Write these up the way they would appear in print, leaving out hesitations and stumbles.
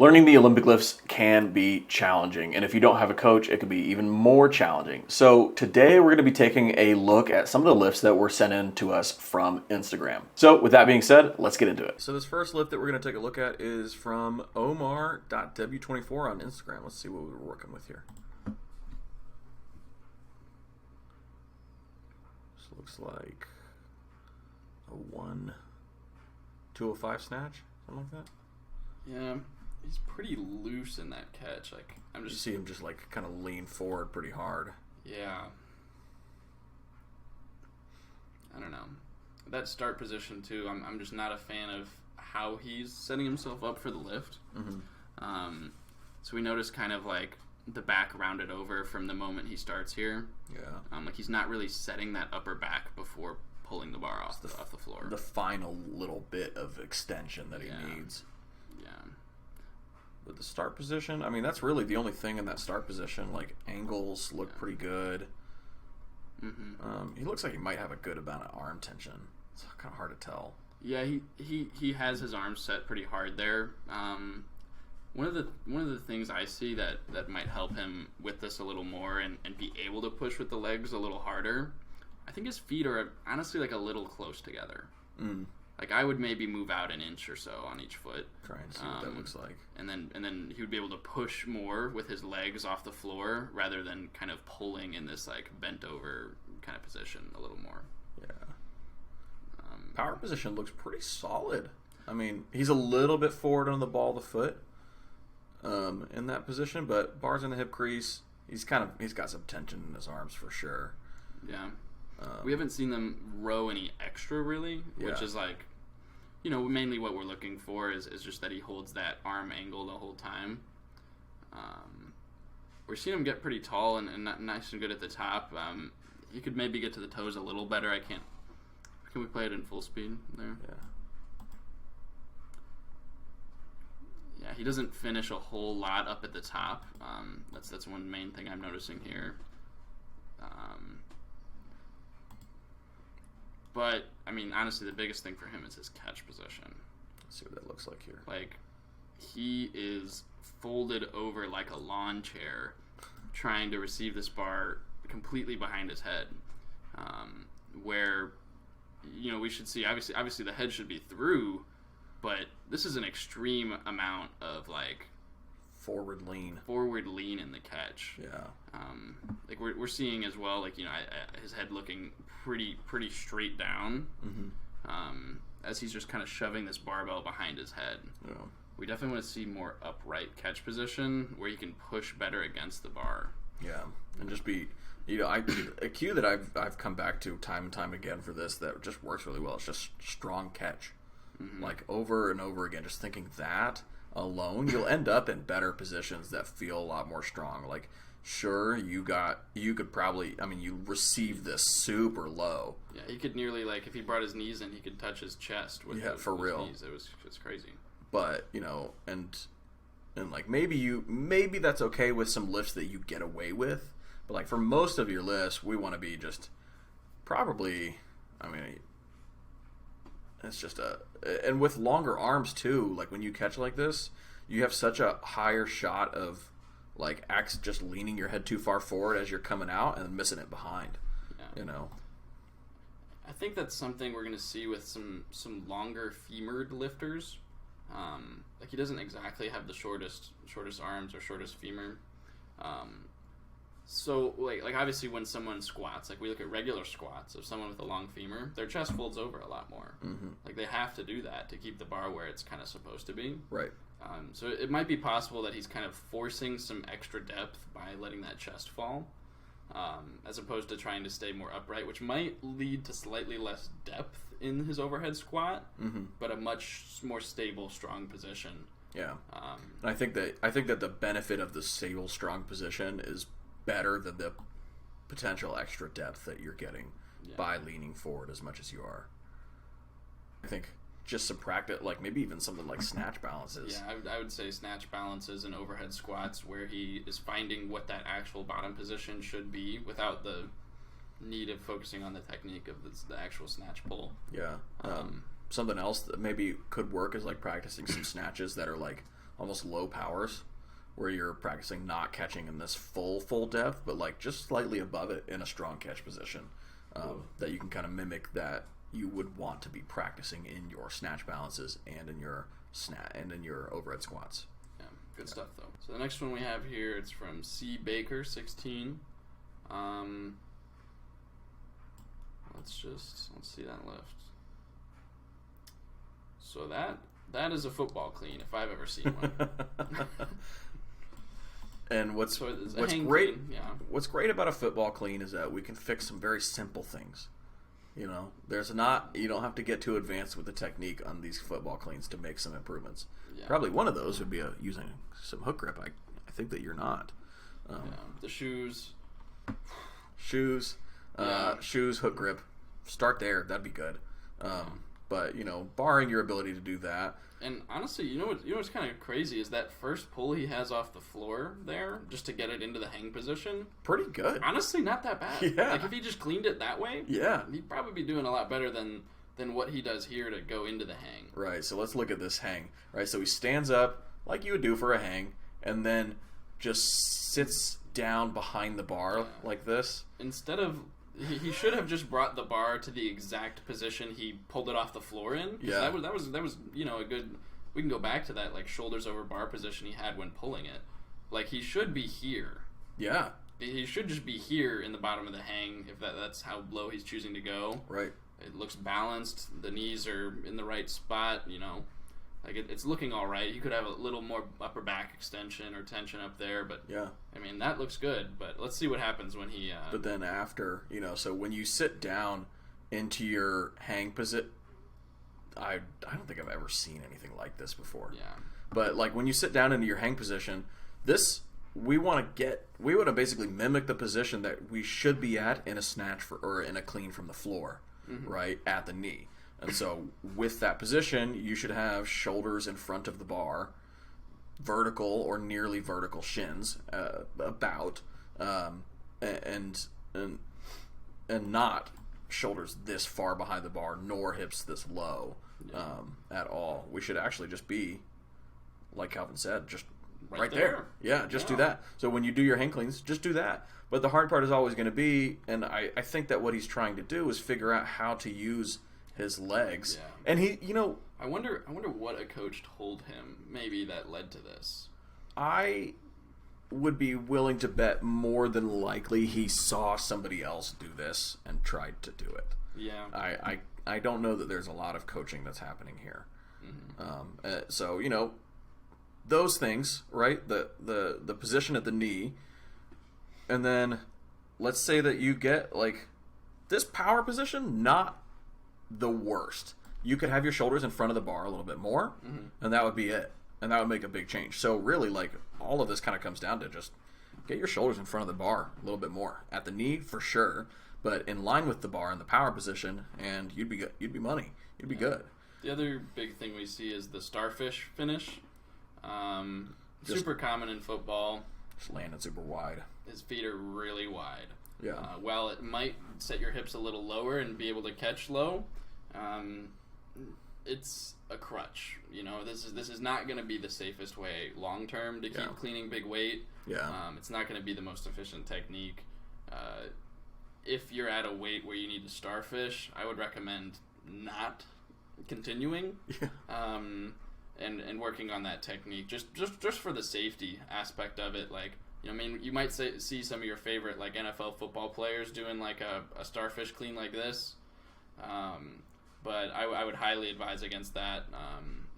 Learning the Olympic lifts can be challenging, and if you don't have a coach, it can be even more challenging. So today we're going to be taking a look at some of the lifts that were sent in to us from Instagram. So with that being said, let's get into it. So this first lift that we're going to take a look at is from Omar.w24 on Instagram. Let's see what we're working with here. This looks like a 205 snatch, something like that. Yeah. He's pretty loose in that catch. Like You see him just like kind of lean forward pretty hard. Yeah. I don't know. That start position too. I'm just not a fan of how he's setting himself up for the lift. Mm-hmm. So we notice kind of like the back rounded over from the moment he starts here. Yeah. Like he's not really setting that upper back before pulling the bar off the floor. The final little bit of extension that he needs. Yeah. But the start position, I mean, that's really the only thing in that start position. Like, angles look pretty good. Mm-hmm. He looks like he might have a good amount of arm tension. It's kind of hard to tell. Yeah, he has his arms set pretty hard there. One of the things I see that might help him with this a little more and be able to push with the legs a little harder, I think his feet are honestly like a little close together. Mm. Like I would maybe move out an inch or so on each foot. Try and see what that looks like. And then he would be able to push more with his legs off the floor rather than kind of pulling in this like bent over kind of position a little more. Yeah. Power position looks pretty solid. I mean, he's a little bit forward on the ball of the foot in that position, but bars in the hip crease, he's got some tension in his arms for sure. Yeah. We haven't seen them row any extra really, which is like, mainly what we're looking for is just that he holds that arm angle the whole time. We're seeing him get pretty tall and nice and good at the top. He could maybe get to the toes a little better. Can we play it in full speed there? Yeah, he doesn't finish a whole lot up at the top. That's one main thing I'm noticing here. But, I mean, honestly, the biggest thing for him is his catch position. Let's see what that looks like here. Like, he is folded over like a lawn chair trying to receive this bar completely behind his head. Where, we should see, obviously the head should be through, but this is an extreme amount of, like, forward lean in the catch. Yeah. Like we're seeing as well, like his head looking pretty straight down. Mm-hmm. As he's just kind of shoving this barbell behind his head. Yeah. We definitely want to see more upright catch position where you can push better against the bar. Yeah, and just be, a cue that I've come back to time and time again for this that just works really well. It's just strong catch, like over and over again. Just thinking that alone, you'll end up in better positions that feel a lot more strong. Like, sure, you could probably, you receive this super low. Yeah, he could nearly, like, if he brought his knees in, he could touch his chest with his real knees. It's crazy. But, and like maybe that's okay with some lifts that you get away with. But like for most of your lifts, we want to be just probably, it's just and with longer arms too, like when you catch like this, you have such a higher shot of like just leaning your head too far forward as you're coming out and missing it behind. Yeah. I think that's something we're going to see with some longer femored lifters. Like he doesn't exactly have the shortest arms or shortest femur. So like obviously when someone squats, like we look at regular squats of someone with a long femur, their chest folds over a lot more. Mm-hmm. Like they have to do that to keep the bar where it's kind of supposed to be. Right. So it might be possible that he's kind of forcing some extra depth by letting that chest fall, as opposed to trying to stay more upright, which might lead to slightly less depth in his overhead squat, but a much more stable, strong position. Yeah. And I think that the benefit of the stable, strong position is better than the potential extra depth that you're getting by leaning forward as much as you are. I think just subtract it, like maybe even something like snatch balances. Yeah, I would say snatch balances and overhead squats where he is finding what that actual bottom position should be without the need of focusing on the technique of the actual snatch pull. Yeah. Something else that maybe could work is like practicing some snatches that are like almost low powers, where you're practicing not catching in this full depth, but like just slightly above it in a strong catch position, that you can kind of mimic that you would want to be practicing in your snatch balances and in your overhead squats. Yeah, good stuff though. So the next one we have here, it's from C Baker 16. Let's see that lift. So that is a football clean if I've ever seen one. And what's great clean, yeah. What's great about a football clean is that we can fix some very simple things. You know, you don't have to get too advanced with the technique on these football cleans to make some improvements. Yeah. Probably one of those would be using some hook grip. I think that you're not. The shoes, hook grip. Start there. That'd be good. But barring your ability to do that. And honestly, what's kind of crazy is that first pull he has off the floor there, just to get it into the hang position. Pretty good. Honestly, not that bad. Yeah. Like if he just cleaned it that way, yeah, he'd probably be doing a lot better than what he does here to go into the hang. Right. So let's look at this hang. Right. So he stands up like you would do for a hang, and then just sits down behind the bar like this. Instead of he should have just brought the bar to the exact position he pulled it off the floor in. Yeah, that was a good. We can go back to that like shoulders over bar position he had when pulling it. Like he should be here. Yeah, he should just be here in the bottom of the hang if that's how low he's choosing to go. Right. It looks balanced. The knees are in the right spot. Like it's looking all right. You could have a little more upper back extension or tension up there, but yeah, I mean that looks good. But let's see what happens when he. But then after, so when you sit down into your hang position, I don't think I've ever seen anything like this before. Yeah. But like when you sit down into your hang position, we want to basically mimic the position that we should be at in a snatch or in a clean from the floor, right at the knee. And so with that position, you should have shoulders in front of the bar, vertical or nearly vertical shins, and not shoulders this far behind the bar, nor hips this low at all. We should actually just be, like Calvin said, just right there. Yeah, just do that. So when you do your hang cleans, just do that. But the hard part is always going to be, and I think that what he's trying to do is figure out how to use his legs. Yeah. And he, I wonder what a coach told him maybe that led to this. I would be willing to bet more than likely he saw somebody else do this and tried to do it. Yeah. I don't know that there's a lot of coaching that's happening here. Mm-hmm. So, those things, right? The position at the knee, and then let's say that you get like this power position, not the worst. You could have your shoulders in front of the bar a little bit more, and that would be it. And that would make a big change. So really, like, all of this kind of comes down to just get your shoulders in front of the bar a little bit more. At the knee, for sure, but in line with the bar in the power position, and you'd be good. You'd be money. You'd be good. The other big thing we see is the starfish finish. Super common in football. Just landing super wide. His feet are really wide. Yeah. While it might set your hips a little lower and be able to catch low, it's a crutch. This is not going to be the safest way long term to keep cleaning big weight. Yeah. It's not going to be the most efficient technique. If you're at a weight where you need to starfish, I would recommend not continuing. Yeah. And working on that technique just for the safety aspect of it. Like, you might see some of your favorite like NFL football players doing like a starfish clean like this. But I would highly advise against that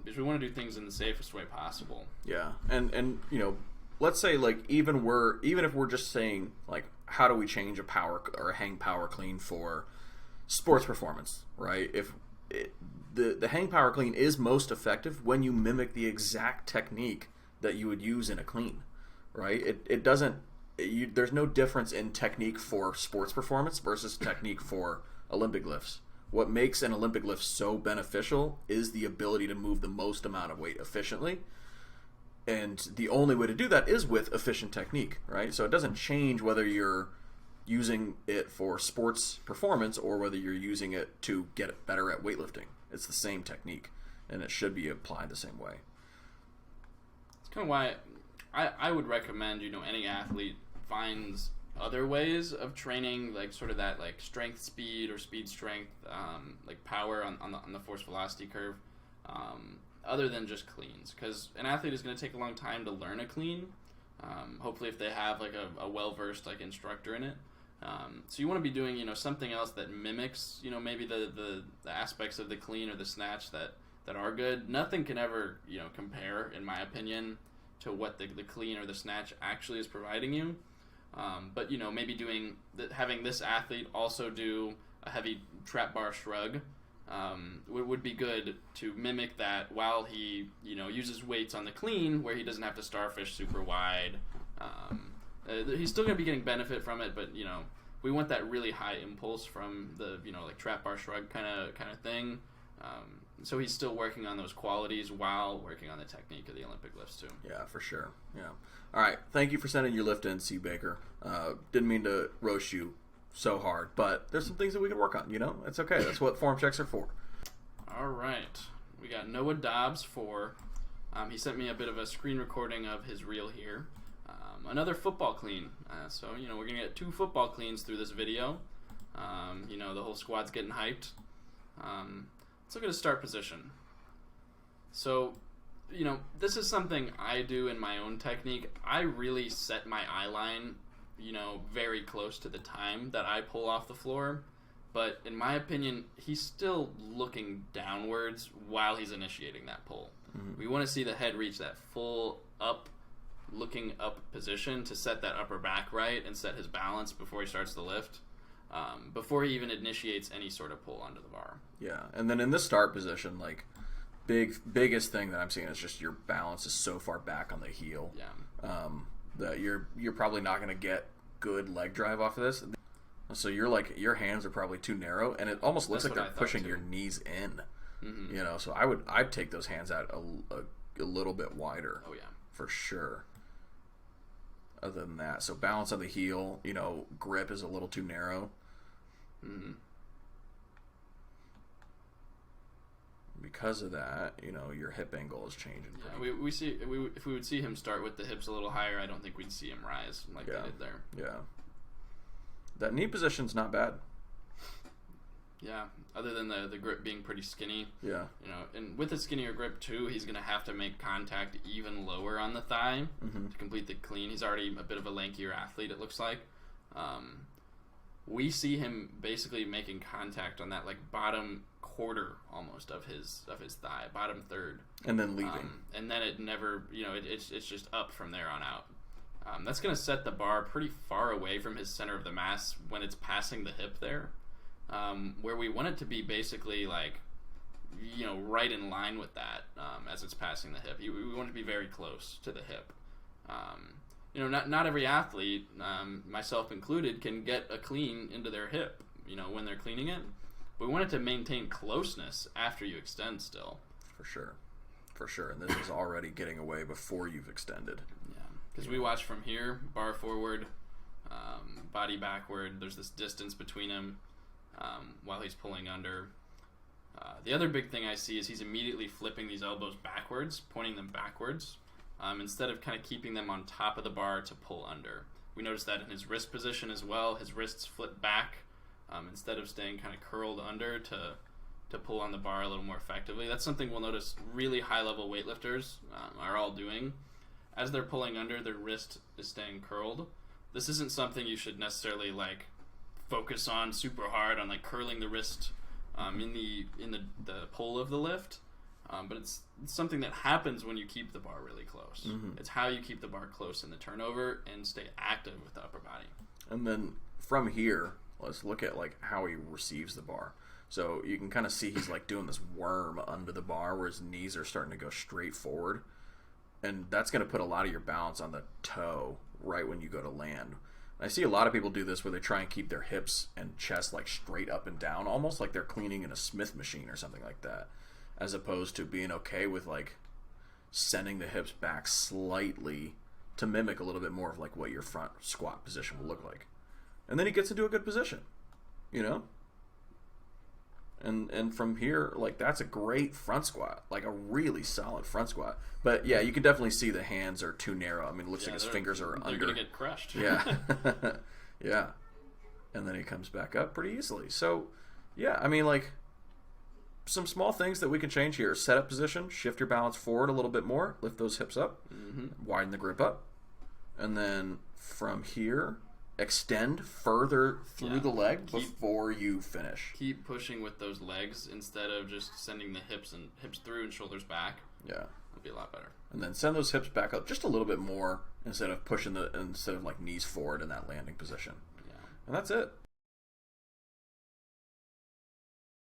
because we want to do things in the safest way possible. Yeah, and let's say like even if we're just saying like how do we change a power or a hang power clean for sports performance, right? If the hang power clean is most effective when you mimic the exact technique that you would use in a clean, right? It doesn't. There's no difference in technique for sports performance versus technique for Olympic lifts. What makes an Olympic lift so beneficial is the ability to move the most amount of weight efficiently. And the only way to do that is with efficient technique, right? So it doesn't change whether you're using it for sports performance or whether you're using it to get better at weightlifting. It's the same technique, and it should be applied the same way. kind of why I would recommend, any athlete finds other ways of training, like sort of that like strength speed or speed strength, like power on the force velocity curve, other than just cleans, because an athlete is going to take a long time to learn a clean. Hopefully, if they have like a well-versed like instructor in it. So you want to be doing something else that mimics maybe the aspects of the clean or the snatch that are good. Nothing can ever compare, in my opinion, to what the clean or the snatch actually is providing you. But maybe having this athlete also do a heavy trap bar shrug would be good to mimic that while he uses weights on the clean, where he doesn't have to starfish super wide. He's still going to be getting benefit from it, but we want that really high impulse from the like trap bar shrug kind of thing. So he's still working on those qualities while working on the technique of the Olympic lifts too. Yeah, for sure. Yeah. All right. Thank you for sending your lift in, C. Baker. Didn't mean to roast you so hard, but there's some things that we can work on. It's okay. That's what form checks are for. All right. We got Noah Dobbs for. He sent me a bit of a screen recording of his reel here. Another football clean. So we're gonna get 2 football cleans through this video. The whole squad's getting hyped. Let's look at a start position. So, this is something I do in my own technique. I really set my eye line, very close to the time that I pull off the floor. But in my opinion, he's still looking downwards while he's initiating that pull. Mm-hmm. We want to see the head reach that full up, looking up position to set that upper back right and set his balance before he starts the lift. Before he even initiates any sort of pull onto the bar. Yeah, and then in this start position, like, biggest thing that I'm seeing is just your balance is so far back on the heel. Yeah. That you're probably not going to get good leg drive off of this. So your hands are probably too narrow, and it almost looks like they're pushing your knees in. Mm-hmm. So I'd take those hands out a little bit wider. Oh yeah, for sure. Other than that, so balance on the heel, grip is a little too narrow. Mm-hmm. Because of that, your hip angle is changing. Yeah, we see if we would see him start with the hips a little higher, I don't think we'd see him rise like they did there. Yeah. That knee position's not bad. Yeah, other than the grip being pretty skinny. Yeah. And with a skinnier grip too, he's going to have to make contact even lower on the thigh to complete the clean. He's already a bit of a lankier athlete, it looks like. We see him basically making contact on that like bottom quarter almost of his thigh, bottom third, and then leaving, and then it never, it's just up from there on out. That's going to set the bar pretty far away from his center of the mass when it's passing the hip there, where we want it to be basically like, right in line with that as it's passing the hip. We want it to be very close to the hip. Not every athlete, myself included, can get a clean into their hip, when they're cleaning it. We want it to maintain closeness after you extend still. For sure. And this is already getting away before you've extended. Yeah, because we watch from here, bar forward, body backward. There's this distance between him while he's pulling under. The other big thing I see is he's immediately flipping these elbows backwards, pointing them backwards, instead of kind of keeping them on top of the bar to pull under. We notice that in his wrist position as well. His wrists flip back instead of staying kind of curled under to pull on the bar a little more effectively. That's something we'll notice really high-level weightlifters are all doing. As they're pulling under, their wrist is staying curled. This isn't something you should necessarily like focus on super hard on like curling the wrist in the pull of the lift. But it's something that happens when you keep the bar really close. Mm-hmm. It's how you keep the bar close in the turnover and stay active with the upper body. And then from here, let's look at like how he receives the bar. So you can kind of see he's like doing this worm under the bar where his knees are starting to go straight forward. And that's going to put a lot of your balance on the toe right when you go to land. And I see a lot of people do this where they try and keep their hips and chest like straight up and down, almost like they're cleaning in a Smith machine or something like that, as opposed to being okay with like sending the hips back slightly to mimic a little bit more of like what your front squat position will look like. And then he gets into a good position, And from here, like, that's a great front squat, like a really solid front squat. But yeah, you can definitely see the hands are too narrow. I mean, it looks like his fingers are under. They're gonna get crushed. Yeah, yeah. And then he comes back up pretty easily. So yeah, I mean, like, some small things that we can change here: setup position, shift your balance forward a little bit more, lift those hips up, widen the grip up, and then from here, extend further through the leg before you finish. Keep pushing with those legs instead of just sending the hips through and shoulders back. Yeah, it'll be a lot better. And then send those hips back up just a little bit more instead of like knees forward in that landing position. Yeah, and that's it.